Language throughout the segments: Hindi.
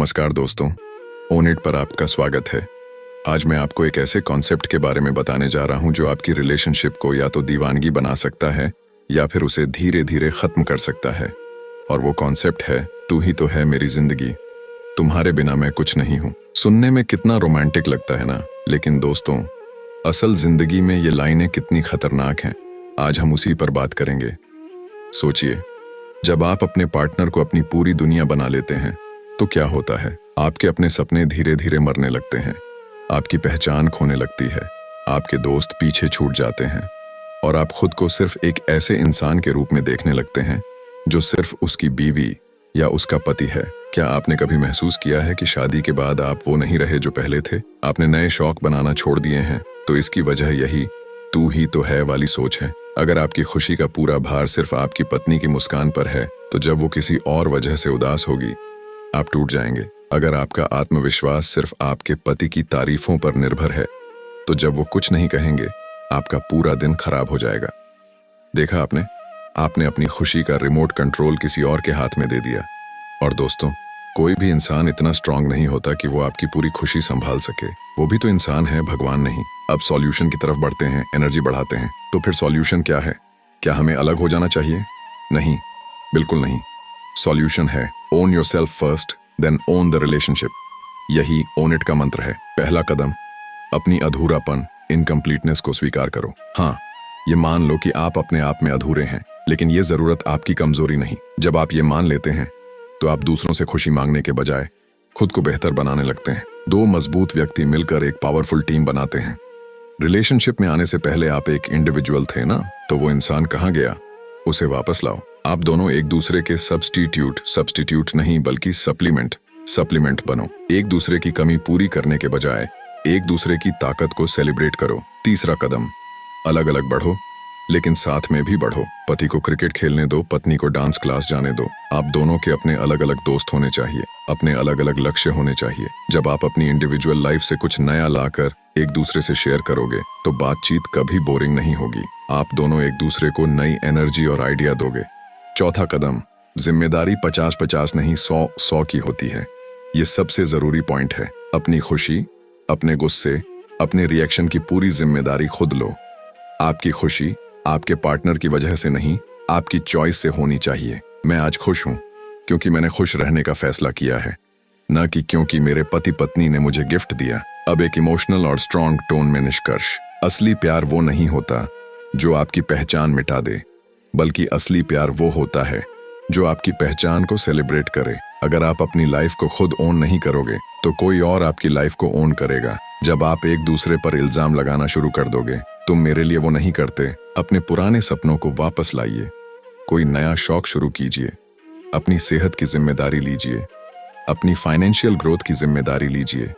नमस्कार दोस्तों, ओन इट पर आपका स्वागत है। आज मैं आपको एक ऐसे कॉन्सेप्ट के बारे में बताने जा रहा हूं जो आपकी रिलेशनशिप को या तो दीवानगी बना सकता है या फिर उसे धीरे धीरे खत्म कर सकता है। और वो कॉन्सेप्ट है, तू ही तो है मेरी जिंदगी, तुम्हारे बिना मैं कुछ नहीं हूं। सुनने में कितना रोमांटिक लगता है ना, लेकिन दोस्तों असल जिंदगी में ये लाइनें कितनी खतरनाक हैं, आज हम उसी पर बात करेंगे। सोचिए, जब आप अपने पार्टनर को अपनी पूरी दुनिया बना लेते हैं तो क्या होता है? आपके अपने सपने धीरे धीरे मरने लगते हैं, आपकी पहचान खोने लगती है, आपके दोस्त पीछे छूट जाते हैं और आप खुद को सिर्फ एक ऐसे इंसान के रूप में देखने लगते हैं जो सिर्फ उसकी बीवी या उसका पति है। क्या आपने कभी महसूस किया है कि शादी के बाद आप वो नहीं रहे जो पहले थे? आपने नए शौक बनाना छोड़ दिए हैं, तो इसकी वजह यही तू ही तो है वाली सोच है। अगर आपकी खुशी का पूरा भार सिर्फ आपकी पत्नी की मुस्कान पर है, तो जब वो किसी और वजह से उदास होगी आप टूट जाएंगे। अगर आपका आत्मविश्वास सिर्फ आपके पति की तारीफों पर निर्भर है, तो जब वो कुछ नहीं कहेंगे आपका पूरा दिन खराब हो जाएगा। देखा आपने अपनी खुशी का रिमोट कंट्रोल किसी और के हाथ में दे दिया। और दोस्तों, कोई भी इंसान इतना स्ट्रांग नहीं होता कि वो आपकी पूरी खुशी संभाल सके। वो भी तो इंसान है, भगवान नहीं। अब सॉल्यूशन की तरफ बढ़ते हैं, एनर्जी बढ़ाते हैं। तो फिर सॉल्यूशन क्या है? क्या हमें अलग हो जाना चाहिए? नहीं, बिल्कुल नहीं। सॉल्यूशन है own yourself first, then own the relationship. यही ओन इट का मंत्र है। पहला कदम, अपनी अधूरापन, इनकम्प्लीटनेस को स्वीकार करो। हाँ, ये मान लो कि आप अपने आप में अधूरे हैं, लेकिन ये जरूरत आपकी कमजोरी नहीं। जब आप ये मान लेते हैं तो आप दूसरों से खुशी मांगने के बजाय खुद को बेहतर बनाने लगते हैं। दो मजबूत व्यक्ति मिलकर एक पावरफुल टीम बनाते हैं। रिलेशनशिप में आने से पहले आप एक इंडिविजुअल थे ना, तो वो इंसान कहाँ गया? उसे वापस लाओ। आप दोनों एक दूसरे के सब्स्टिट्यूट नहीं बल्कि सप्लीमेंट बनो। एक दूसरे की कमी पूरी करने के बजाय एक दूसरे की ताकत को सेलिब्रेट करो। तीसरा कदम, अलग अलग बढ़ो लेकिन साथ में भी बढ़ो। पति को क्रिकेट खेलने दो, पत्नी को डांस क्लास जाने दो। आप दोनों के अपने अलग अलग दोस्त होने चाहिए, अपने अलग अलग लक्ष्य होने चाहिए। जब आप अपनी इंडिविजुअल लाइफ से कुछ नया लाकर एक दूसरे से शेयर करोगे तो बातचीत कभी बोरिंग नहीं होगी। आप दोनों एक दूसरे को नई एनर्जी और आइडिया दोगे। चौथा कदम, जिम्मेदारी 50-50 नहीं 100-100 की होती है। ये सबसे जरूरी पॉइंट है। अपनी खुशी, अपने गुस्से, अपने रिएक्शन की पूरी जिम्मेदारी खुद लो। आपकी खुशी आपके पार्टनर की वजह से नहीं, आपकी चॉइस से होनी चाहिए। मैं आज खुश हूं क्योंकि मैंने खुश रहने का फैसला किया है, न कि क्योंकि मेरे पति पत्नी ने मुझे गिफ्ट दिया। अब एक इमोशनल और स्ट्रॉन्ग टोन में निष्कर्ष, असली प्यार वो नहीं होता जो आपकी पहचान मिटा दे, बल्कि असली प्यार वो होता है जो आपकी पहचान को सेलिब्रेट करे। अगर आप अपनी लाइफ को खुद ओन नहीं करोगे तो कोई और आपकी लाइफ को ओन करेगा। जब आप एक दूसरे पर इल्जाम लगाना शुरू कर दोगे, तुम मेरे लिए वो नहीं करते, अपने पुराने सपनों को वापस लाइए। कोई नया शौक शुरू कीजिए, अपनी सेहत की जिम्मेदारी लीजिए, अपनी फाइनेंशियल ग्रोथ की जिम्मेदारी लीजिए।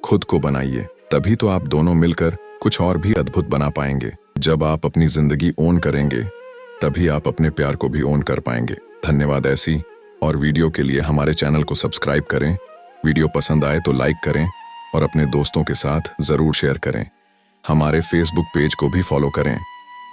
खुद को बनाइए, तभी तो आप दोनों मिलकर कुछ और भी अद्भुत बना पाएंगे। जब आप अपनी जिंदगी ओन करेंगे तभी आप अपने प्यार को भी ओन कर पाएंगे। धन्यवाद। ऐसी और वीडियो के लिए हमारे चैनल को सब्सक्राइब करें। वीडियो पसंद आए तो लाइक करें और अपने दोस्तों के साथ जरूर शेयर करें। हमारे फेसबुक पेज को भी फॉलो करें।